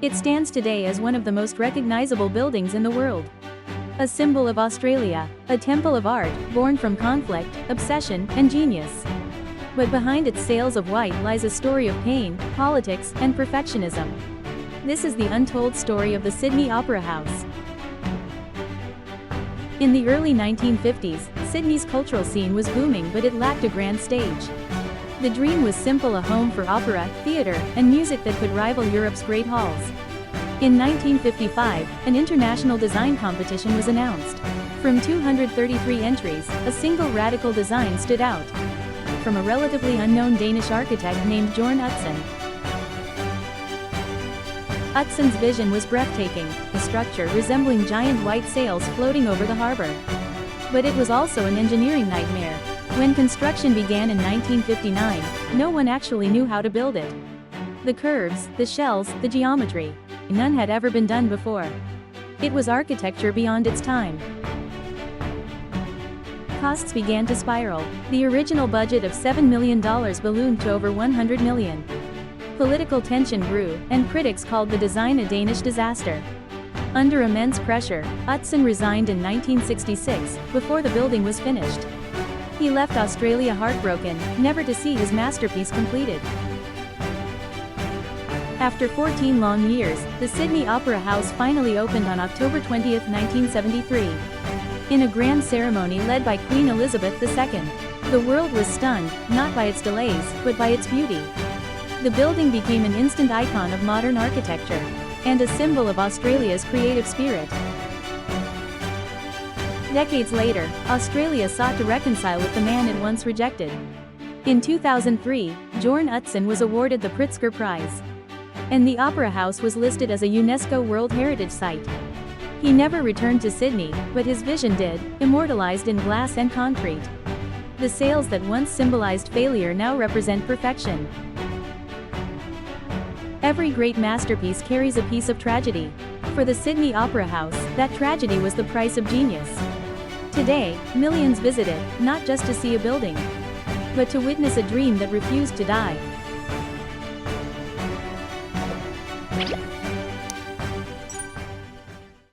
It stands today as one of the most recognizable buildings in the world. A symbol of Australia, a temple of art, born from conflict, obsession, and genius. But behind its sails of white lies a story of pain, politics, and perfectionism. This is the untold story of the Sydney Opera House. In the early 1950s, Sydney's cultural scene was booming, but it lacked a grand stage. The dream was simple: a home for opera, theatre, and music that could rival Europe's great halls. In 1955, an international design competition was announced. From 233 entries, a single radical design stood out. From a relatively unknown Danish architect named Jørn Utzon. Utzon's vision was breathtaking, a structure resembling giant white sails floating over the harbor. But it was also an engineering nightmare. When construction began in 1959, no one actually knew how to build it. The curves, the shells, the geometry. None had ever been done before. It was architecture beyond its time. Costs began to spiral. The original budget of $7 million ballooned to over $100 million. Political tension grew, and critics called the design a Danish disaster. Under immense pressure, Utzon resigned in 1966, before the building was finished. He left Australia heartbroken, never to see his masterpiece completed. After 14 long years, the Sydney Opera House finally opened on October 20, 1973. In a grand ceremony led by Queen Elizabeth II. The world was stunned, not by its delays, but by its beauty. The building became an instant icon of modern architecture, and a symbol of Australia's creative spirit. Decades later, Australia sought to reconcile with the man it once rejected. In 2003, Jørn Utzon was awarded the Pritzker Prize. And the Opera House was listed as a UNESCO World Heritage Site. He never returned to Sydney, but his vision did, immortalized in glass and concrete. The sails that once symbolized failure now represent perfection. Every great masterpiece carries a piece of tragedy. For the Sydney Opera House, that tragedy was the price of genius. Today, millions visit it, not just to see a building, but to witness a dream that refused to die.